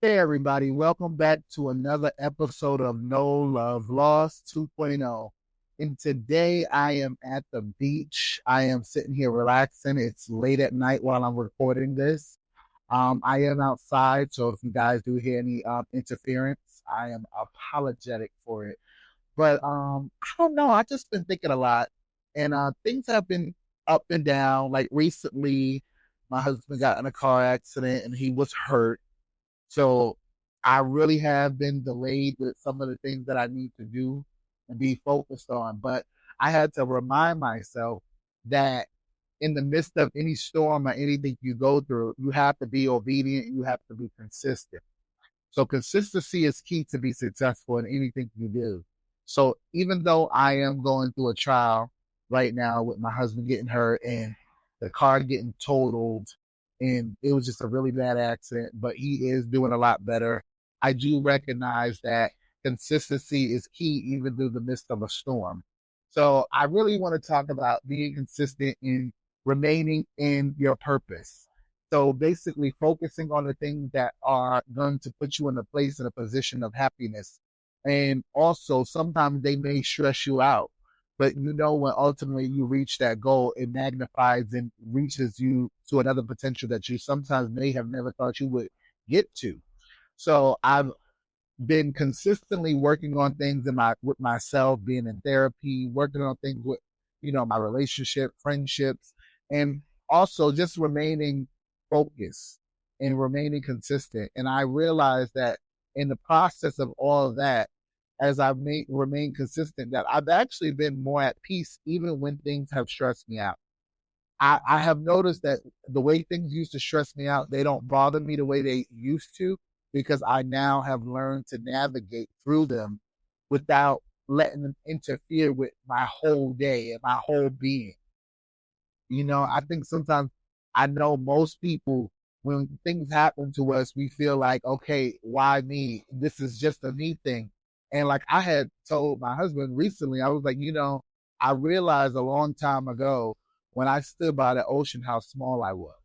Hey everybody, welcome back to another episode of No Love Lost 2.0. And today I am at the beach. I am sitting here relaxing. It's late at night while I'm recording this. I am outside, so if you guys do hear any interference, I am apologetic for it. But I don't know. I just been thinking a lot, and things have been up and down. Like recently, my husband got in a car accident and he was hurt, so I really have been delayed with some of the things that I need to do and be focused on. But I had to remind myself that in the midst of any storm or anything you go through, you have to be obedient. You have to be consistent. So consistency is key to be successful in anything you do. So even though I am going through a trial right now with my husband getting hurt and the car getting totaled, and it was just a really bad accident, but he is doing a lot better. I do recognize that consistency is key even through the midst of a storm. So I really want to talk about being consistent in remaining in your purpose. So basically focusing on the things that are going to put you in a place in a position of happiness. And also sometimes they may stress you out, but you know when ultimately you reach that goal, it magnifies and reaches you to another potential that you sometimes may have never thought you would get to. So I've been consistently working on things in my with myself, being in therapy, working on things with, my relationship, friendships, and also just remaining focused and remaining consistent. And I realized that in the process of all of that, as I've remained consistent, that I've actually been more at peace even when things have stressed me out. I have noticed that the way things used to stress me out, they don't bother me the way they used to because I now have learned to navigate through them without letting them interfere with my whole day and my whole being. I think sometimes I know most people, when things happen to us, we feel like, okay, why me? This is just a me thing. And like I had told my husband recently, I was like, I realized a long time ago when I stood by the ocean how small I was.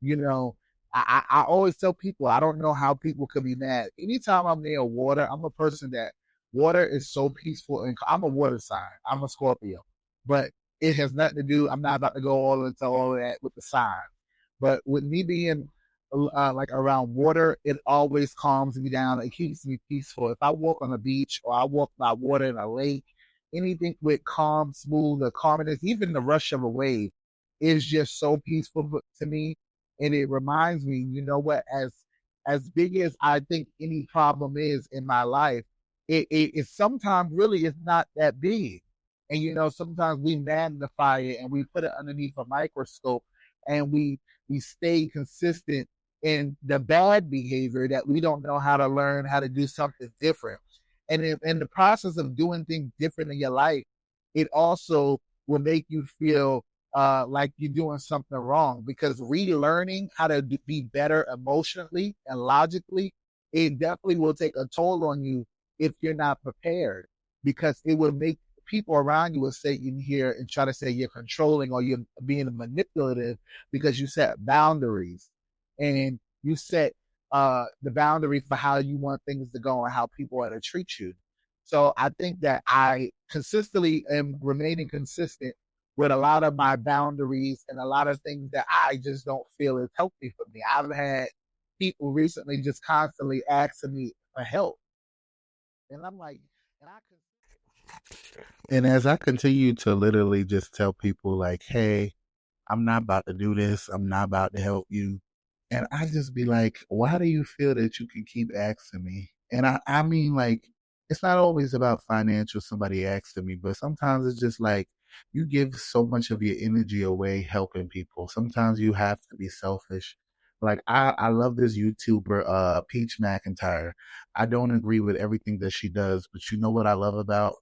You know, I always tell people I don't know how people could be mad. Anytime I'm near water, I'm a person that water is so peaceful, and I'm a water sign. I'm a Scorpio, but it has nothing to do. I'm not about to go all into all of that with the sign, but with me being like around water, it always calms me down. It keeps me peaceful. If I walk on a beach or I walk by water in a lake, anything with calm, smooth, or calmness, even the rush of a wave, is just so peaceful to me, and it reminds me, you know what, as big as I think any problem is in my life, it sometimes really is not that big. And sometimes we magnify it and we put it underneath a microscope, and we stay consistent in the bad behavior that we don't know how to learn how to do something different. And in the process of doing things different in your life, it also will make you feel like you're doing something wrong, because relearning how to be better emotionally and logically, it definitely will take a toll on you if you're not prepared, because it will make people around you will say in here and try to say you're controlling or you're being manipulative because you set boundaries and you set the boundary for how you want things to go and how people are to treat you. So I think that I consistently am remaining consistent with a lot of my boundaries and a lot of things that I just don't feel is healthy for me. I've had people recently just constantly asking me for help. And I'm like, and I could. And as I continue to literally just tell people, like, hey, I'm not about to do this, I'm not about to help you. And I just be like, why do you feel that you can keep asking me? And I mean, like, it's not always about financial, somebody asking me, but sometimes it's just like you give so much of your energy away helping people. Sometimes you have to be selfish. Like I love this YouTuber, Peach McIntyre. I don't agree with everything that she does, but you know what I love about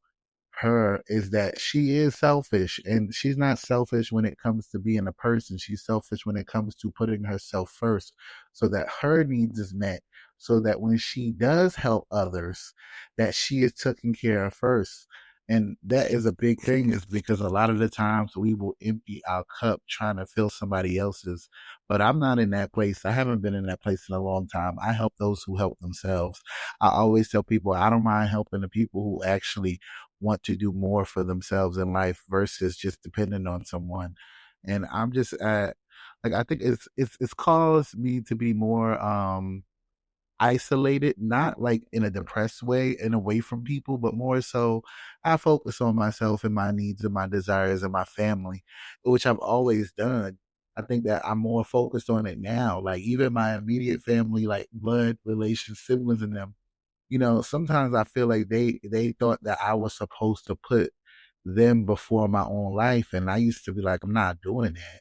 her is that she is selfish, and she's not selfish when it comes to being a person. She's selfish when it comes to putting herself first so that her needs is met, so that when she does help others, that she is taken care of first. And that is a big thing, is because a lot of the times we will empty our cup trying to fill somebody else's. But I'm not in that place. I haven't been in that place in a long time. I help those who help themselves. I always tell people I don't mind helping the people who actually want to do more for themselves in life versus just depending on someone. And I'm just like, I think it's caused me to be more isolated, not like in a depressed way and away from people, but more so I focus on myself and my needs and my desires and my family, which I've always done. I think that I'm more focused on it now. Like even my immediate family, like blood relations, siblings and them, sometimes I feel like they thought that I was supposed to put them before my own life. And I used to be like, I'm not doing that.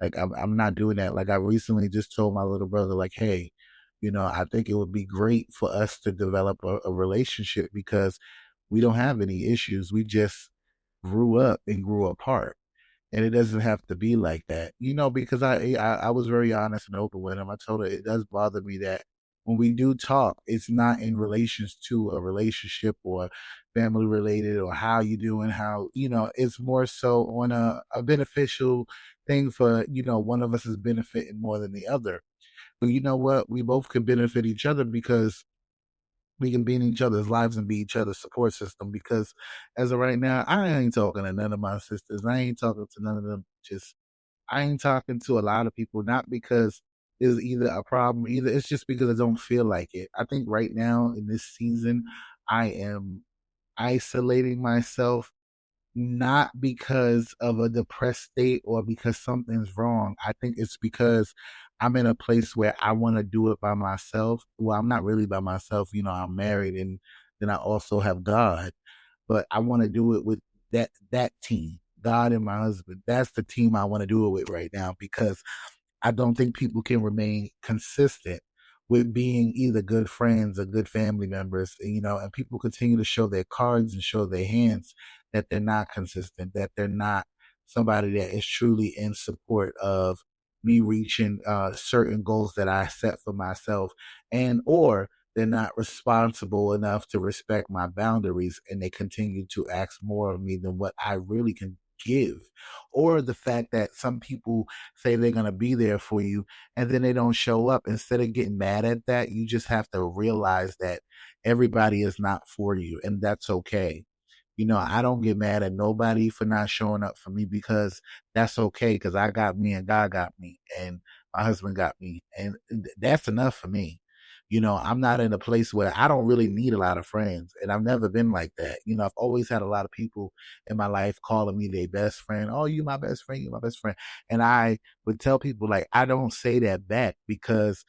Like I'm not doing that. Like I recently just told my little brother, like, hey, I think it would be great for us to develop a relationship because we don't have any issues. We just grew up and grew apart. And it doesn't have to be like that, because I was very honest and open with him. I told her it does bother me that when we do talk, it's not in relations to a relationship or family related or how you doing, how, it's more so on a beneficial thing for, one of us is benefiting more than the other. But you know what? We both can benefit each other because we can be in each other's lives and be each other's support system. Because as of right now, I ain't talking to none of my sisters. I ain't talking to none of them. Just I ain't talking to a lot of people, not because there's either a problem, either it's just because I don't feel like it. I think right now in this season, I am isolating myself not because of a depressed state or because something's wrong. I think it's because I'm in a place where I want to do it by myself. Well, I'm not really by myself. I'm married and then I also have God, but I want to do it with that team, God and my husband. That's the team I want to do it with right now because I don't think people can remain consistent with being either good friends or good family members, and people continue to show their cards and show their hands that they're not consistent, that they're not somebody that is truly in support of me reaching certain goals that I set for myself, and or they're not responsible enough to respect my boundaries and they continue to ask more of me than what I really can give, or the fact that some people say they're going to be there for you and then they don't show up. Instead of getting mad at that, you just have to realize that everybody is not for you and that's okay. I don't get mad at nobody for not showing up for me because that's okay because I got me and God got me and my husband got me and that's enough for me. I'm not in a place where I don't really need a lot of friends and I've never been like that. I've always had a lot of people in my life calling me their best friend. Oh, you my best friend, you my best friend. And I would tell people like I don't say that back because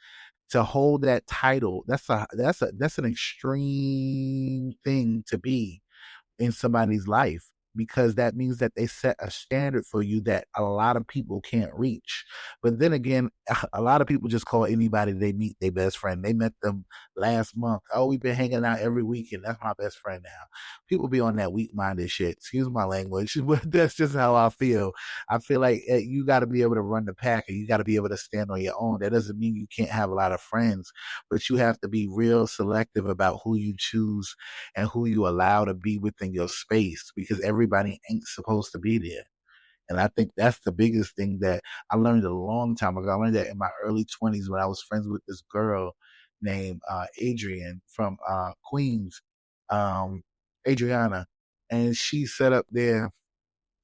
to hold that title, that's an extreme thing to be in somebody's life because that means that they set a standard for you that a lot of people can't reach. But then again, a lot of people just call anybody they meet their best friend. They met them last month. Oh, we've been hanging out every weekend. That's my best friend now. People be on that weak minded shit. Excuse my language, but that's just how I feel. I feel like you got to be able to run the pack and you got to be able to stand on your own. That doesn't mean you can't have a lot of friends, but you have to be real selective about who you choose and who you allow to be within your space because everybody ain't supposed to be there. And I think that's the biggest thing that I learned a long time ago. I learned that in my early 20s when I was friends with this girl named Adrian from Queens, um, Adriana. And she set up there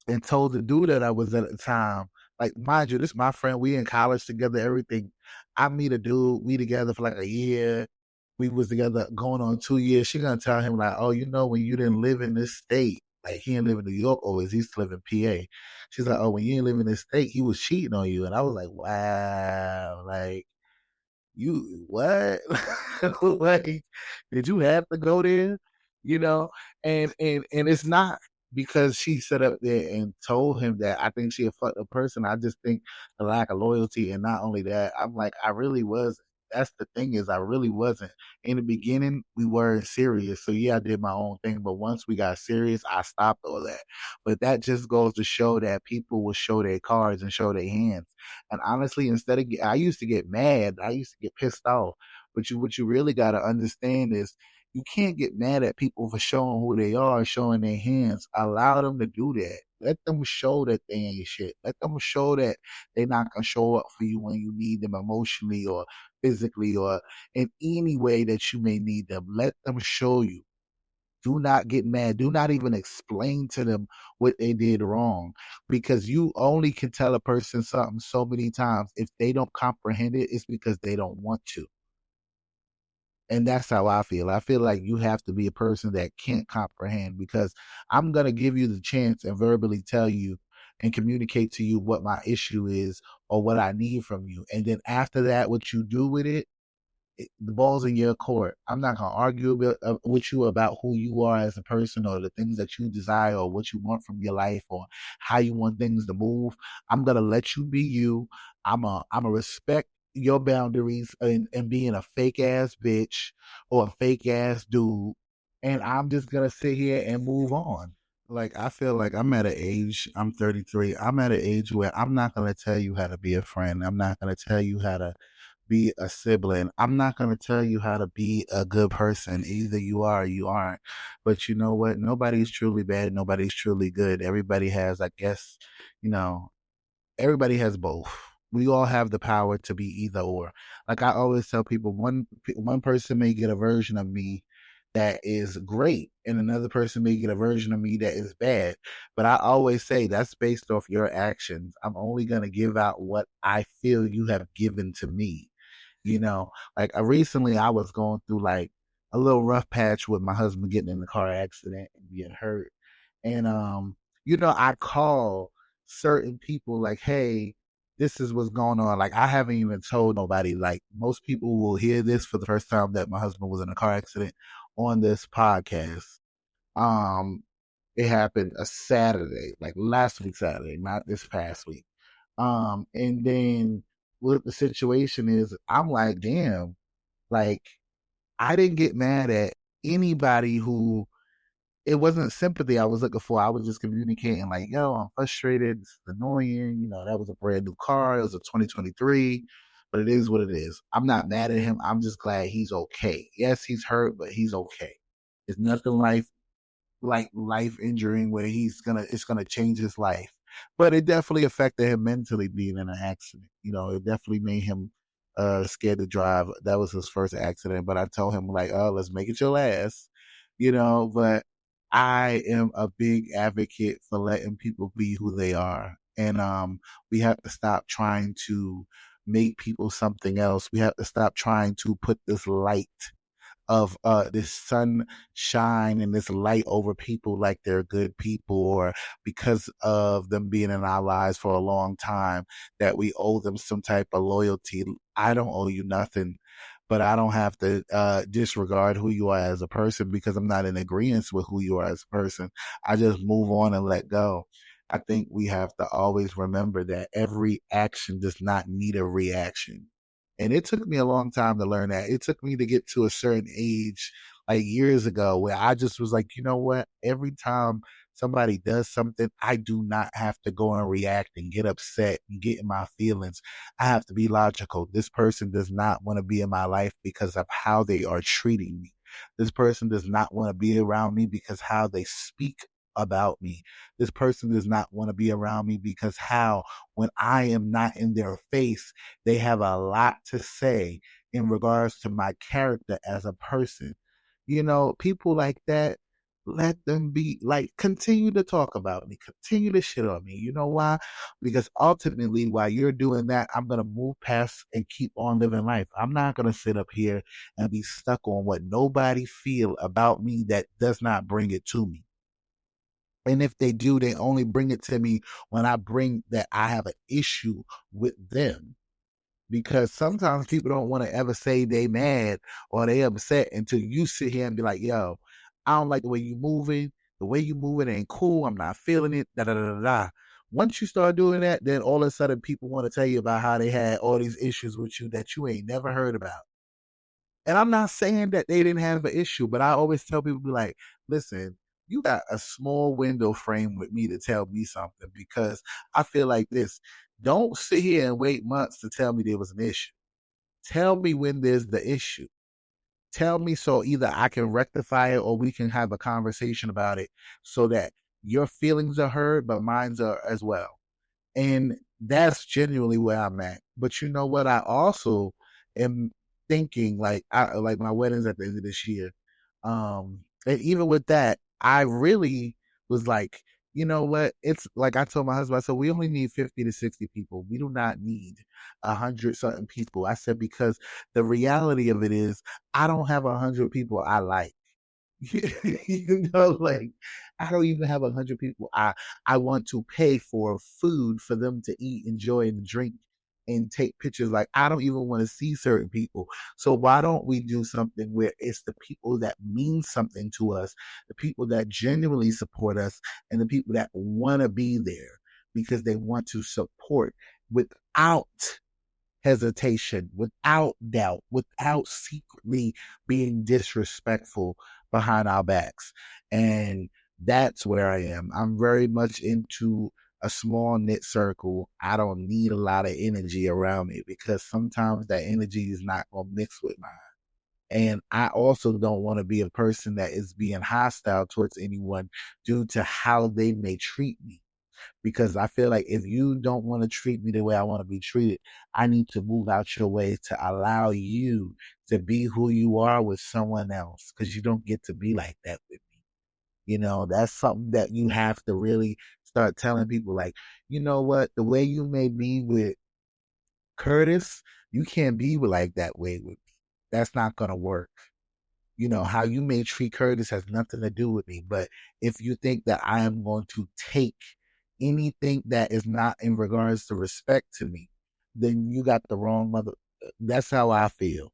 and told the dude that I was at the time, like, mind you, this is my friend. We in college together, everything. I meet a dude, we together for like a year. We was together going on 2 years. She gonna tell him like, oh, when you didn't live in this state, like he didn't live in New York always, he used to live in PA. She's like, oh, when you didn't live in this state, he was cheating on you. And I was like, wow, like you what? Like, did you have to go there? You know, and it's not because she sat up there and told him that I think she a fucked up person. I just think the lack of loyalty, and not only that, I'm like, I really was. That's the thing is, I really wasn't. In the beginning, we weren't serious. So yeah, I did my own thing. But once we got serious, I stopped all that. But that just goes to show that people will show their cards and show their hands. And honestly, I used to get mad, I used to get pissed off. But what you really got to understand is You can't get mad at people for showing who they are, showing their hands. Allow them to do that. Let them show that they ain't shit. Let them show that they're not gonna show up for you when you need them emotionally or physically or in any way that you may need them. Let them show you. Do not get mad. Do not even explain to them what they did wrong because you only can tell a person something so many times. If they don't comprehend it, it's because they don't want to. And that's how I feel. I feel like you have to be a person that can't comprehend because I'm going to give you the chance and verbally tell you and communicate to you what my issue is or what I need from you. And then after that, what you do with it, the ball's in your court. I'm not going to argue with you about who you are as a person or the things that you desire or what you want from your life or how you want things to move. I'm going to let you be you. I'm a respect your boundaries and being a fake ass bitch or a fake ass dude. And I'm just going to sit here and move on. Like, I feel like I'm at an age, I'm 33. I'm at an age where I'm not going to tell you how to be a friend. I'm not going to tell you how to be a sibling. I'm not going to tell you how to be a good person. Either you are or you aren't. But you know what? Nobody's truly bad. Nobody's truly good. Everybody has, I guess, you know, everybody has both. We all have the power to be either or. Like I always tell people, one person may get a version of me that is great, and another person may get a version of me that is bad. But I always say that's based off your actions. I'm only gonna give out what I feel you have given to me. Like recently I was going through like a little rough patch with my husband getting in a car accident and being hurt. And I call certain people like, hey, this is what's going on. Like I haven't even told nobody. Like most people will hear this for the first time that my husband was in a car accident on this podcast. Um it happened a Saturday, like last week Saturday, not this past week. And then what the situation is, I'm like, damn, like I didn't get mad at anybody who it wasn't sympathy I was looking for. I was just communicating like, yo, I'm frustrated. This is annoying. That was a brand new car. It was a 2023, but it is what it is. I'm not mad at him. I'm just glad he's okay. Yes, he's hurt, but he's okay. It's nothing like life injuring where it's gonna change his life. But it definitely affected him mentally being in an accident. It definitely made him scared to drive. That was his first accident. But I told him like, oh, let's make it your last. But I am a big advocate for letting people be who they are. And we have to stop trying to make people something else. We have to stop trying to put this light of this sunshine and this light over people like they're good people or because of them being in our lives for a long time that we owe them some type of loyalty. I don't owe you nothing, but I don't have to disregard who you are as a person because I'm not in agreement with who you are as a person. I just move on and let go. I think we have to always remember that every action does not need a reaction. And it took me a long time to learn that. It took me to get to a certain age, like years ago, where I just was like, you know what? Every time somebody does something, I do not have to go and react and get upset and get in my feelings. I have to be logical. This person does not want to be in my life because of how they are treating me. This person does not want to be around me because how they speak about me. This person does not want to be around me because how, when I am not in their face, they have a lot to say in regards to my character as a person. People like that, let them be like, continue to talk about me, continue to shit on me. You know why? Because ultimately, while you're doing that, I'm going to move past and keep on living life. I'm not going to sit up here and be stuck on what nobody feel about me that does not bring it to me. And if they do, they only bring it to me when I bring that I have an issue with them. Because sometimes people don't want to ever say they mad or they upset until you sit here and be like, yo, I don't like the way you moving. The way you moving ain't cool. I'm not feeling it. Da da da da da. Once you start doing that, then all of a sudden people want to tell you about how they had all these issues with you that you ain't never heard about. And I'm not saying that they didn't have an issue, but I always tell people, be like, listen, you got a small window frame with me to tell me something because I feel like this. Don't sit here and wait months to tell me there was an issue. Tell me when there's the issue. tell me so either I can rectify it or we can have a conversation about it so that your feelings are heard, but mine's are as well. And that's genuinely where I'm at. But you know what? I also am thinking like like my wedding's at the end of this year. And even with that, I really was like, you know what? It's like I told my husband, I said, we only need 50 to 60 people. We do not need 100 something people. I said, because the reality of it is I don't have 100 people I like. Like I don't even have 100 people I want to pay for food for them to eat, enjoy, and drink and take pictures. Like I don't even want to see certain people. So why don't we do something where it's the people that mean something to us, the people that genuinely support us, and the people that want to be there because they want to support without hesitation, without doubt, without secretly being disrespectful behind our backs. And that's where I am. I'm very much into a small knit circle. I don't need a lot of energy around me because sometimes that energy is not going to mix with mine. And I also don't want to be a person that is being hostile towards anyone due to how they may treat me, because I feel like if you don't want to treat me the way I want to be treated, I need to move out your way to allow you to be who you are with someone else, because you don't get to be like that with me. That's something that you have to really start telling people, like, you know what, the way you may be with Curtis, you can't be like that way with me. That's not going to work. How you may treat Curtis has nothing to do with me. But if you think that I am going to take anything that is not in regards to respect to me, then you got the wrong mother. That's how I feel.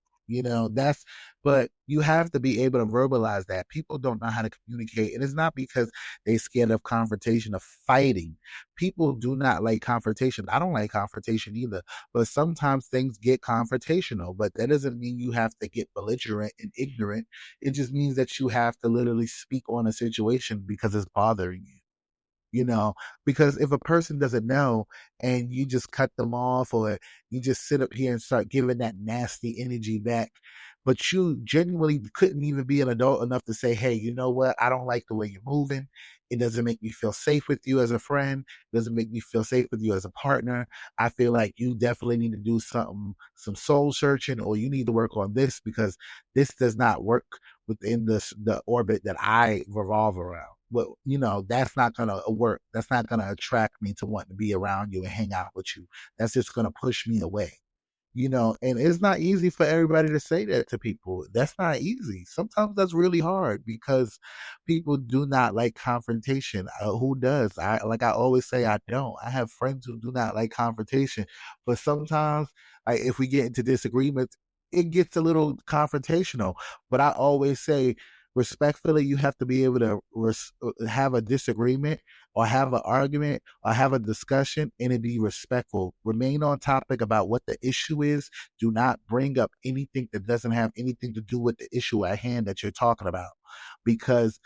But you have to be able to verbalize that. People don't know how to communicate. And it's not because they scared of confrontation, of fighting. People do not like confrontation. I don't like confrontation either. But sometimes things get confrontational. But that doesn't mean you have to get belligerent and ignorant. It just means that you have to literally speak on a situation because it's bothering you, you know, because if a person doesn't know and you just cut them off, or you just sit up here and start giving that nasty energy back, but you genuinely couldn't even be an adult enough to say, hey, you know what? I don't like the way you're moving. It doesn't make me feel safe with you as a friend. It doesn't make me feel safe with you as a partner. I feel like you definitely need to do some soul searching, or you need to work on this because this does not work within the orbit that I revolve around. But that's not gonna work. That's not gonna attract me to want to be around you and hang out with you. That's just gonna push me away. And it's not easy for everybody to say that to people. That's not easy. Sometimes that's really hard because people do not like confrontation. Who does? I always say, I don't. I have friends who do not like confrontation, but sometimes, like, if we get into disagreements, it gets a little confrontational. But I always say, respectfully, you have to be able to have a disagreement or have an argument or have a discussion, and it be respectful. Remain on topic about what the issue is. Do not bring up anything that doesn't have anything to do with the issue at hand that you're talking about. Because,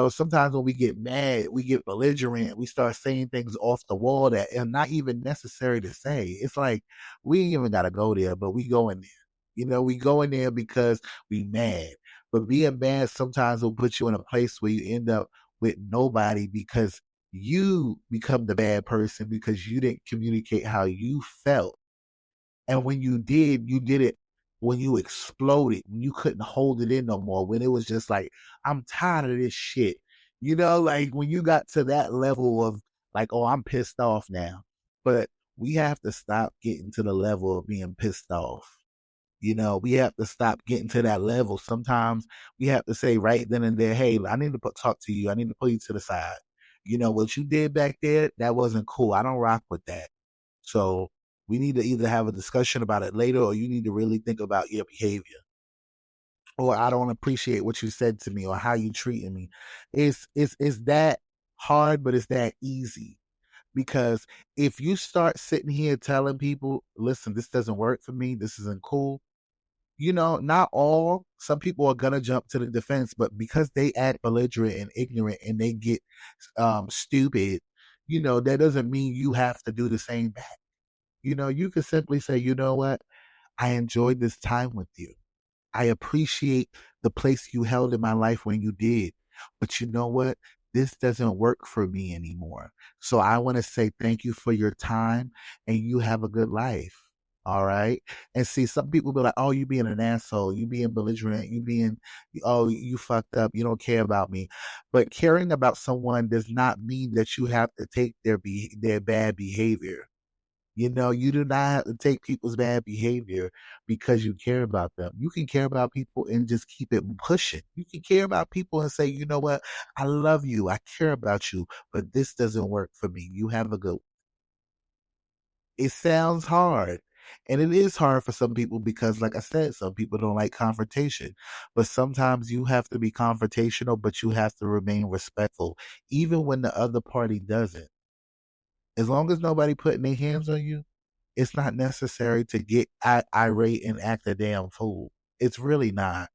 sometimes when we get mad, we get belligerent, we start saying things off the wall that are not even necessary to say. It's like, we ain't even got to go there, but we go in there. We go in there because we mad. But being mad sometimes will put you in a place where you end up with nobody, because you become the bad person because you didn't communicate how you felt. And when you did it when you exploded, when you couldn't hold it in no more, when it was just like, I'm tired of this shit. Like when you got to that level of like, oh, I'm pissed off now. But we have to stop getting to the level of being pissed off. We have to stop getting to that level. Sometimes we have to say right then and there, hey, I need to talk to you. I need to pull you to the side. What you did back there, that wasn't cool. I don't rock with that. So we need to either have a discussion about it later, or you need to really think about your behavior. Or I don't appreciate what you said to me or how you treated me. It's that hard, but it's that easy. Because if you start sitting here telling people, listen, this doesn't work for me, this isn't cool, not all, some people are going to jump to the defense, but because they act belligerent and ignorant and they get stupid, that doesn't mean you have to do the same back. You can simply say, you know what? I enjoyed this time with you. I appreciate the place you held in my life when you did. But you know what? This doesn't work for me anymore. So I want to say thank you for your time and you have a good life. All right. And see, some people be like, oh, you being an asshole, you being belligerent, you being, oh, you fucked up, you don't care about me. But caring about someone does not mean that you have to take their bad behavior. You know, you do not have to take people's bad behavior because you care about them. You can care about people and just keep it pushing. You can care about people and say, you know what? I love you. I care about you, but this doesn't work for me. You have a good. It sounds hard. And it is hard for some people because, like I said, some people don't like confrontation. But sometimes you have to be confrontational, but you have to remain respectful, even when the other party doesn't. As long as nobody putting their hands on you, it's not necessary to get irate and act a damn fool. It's really not.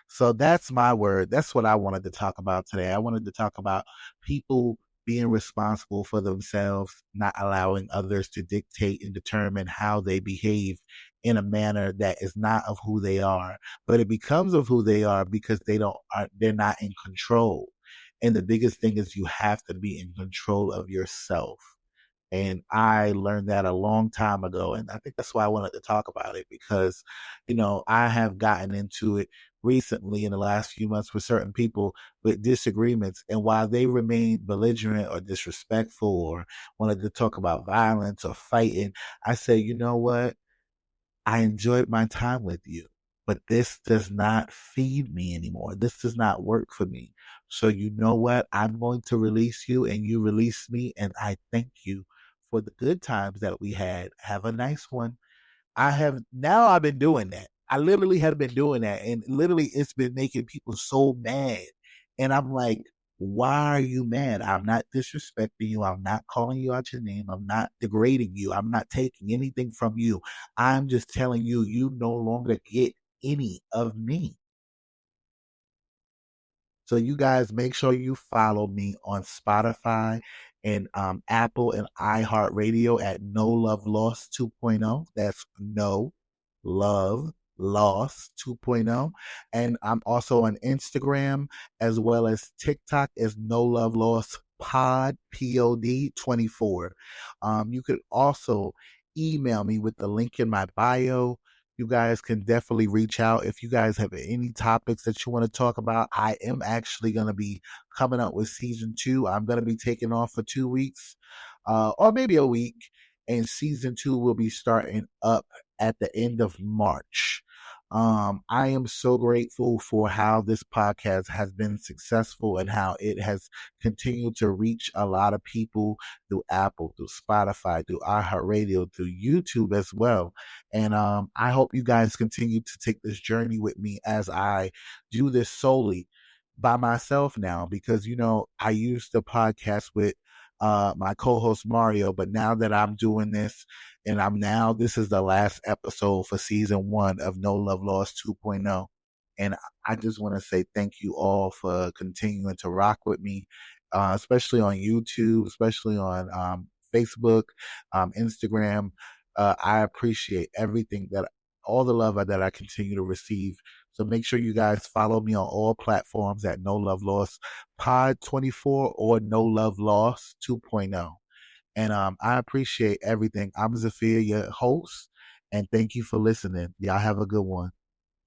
So that's my word. That's what I wanted to talk about today. I wanted to talk about people being responsible for themselves, not allowing others to dictate and determine how they behave in a manner that is not of who they are, but it becomes of who they are because they're not in control. And the biggest thing is you have to be in control of yourself. And I learned that a long time ago. And I think that's why I wanted to talk about it because, I have gotten into it recently in the last few months with certain people with disagreements. And while they remain belligerent or disrespectful or wanted to talk about violence or fighting, I say, you know what? I enjoyed my time with you, but this does not feed me anymore. This does not work for me. So you know what? I'm going to release you and you release me. And I thank you for the good times that we had. Have a nice one. I've been doing that. I literally have been doing that. And literally it's been making people so mad. And I'm like, why are you mad? I'm not disrespecting you. I'm not calling you out your name. I'm not degrading you. I'm not taking anything from you. I'm just telling you, you no longer get any of me. So you guys make sure you follow me on Spotify and Apple and iHeartRadio at No Love Lost 2.0. That's No Love Lost 2.0. And I'm also on Instagram as well as TikTok as No Love Lost Pod 24. You could also email me with the link in my bio. You guys can definitely reach out if you guys have any topics that you want to talk about. I am actually going to be coming up with season 2. I'm going to be taking off for 2 weeks, or maybe a week, and season 2 will be starting up at the end of March. I am so grateful for how this podcast has been successful and how it has continued to reach a lot of people through Apple, through Spotify, through iHeartRadio, through YouTube as well. And I hope you guys continue to take this journey with me as I do this solely by myself now because, I used the podcast with my co-host Mario, but now that I'm doing this and this is the last episode for season 1 of No Love Lost 2.0. And I just want to say thank you all for continuing to rock with me, especially on YouTube, especially on Facebook, Instagram. I appreciate everything all the love that I continue to receive. So make sure you guys follow me on all platforms at No Love Lost Pod 24 or No Love Lost 2.0. And I appreciate everything. I'm Zafir, your host, and thank you for listening. Y'all have a good one.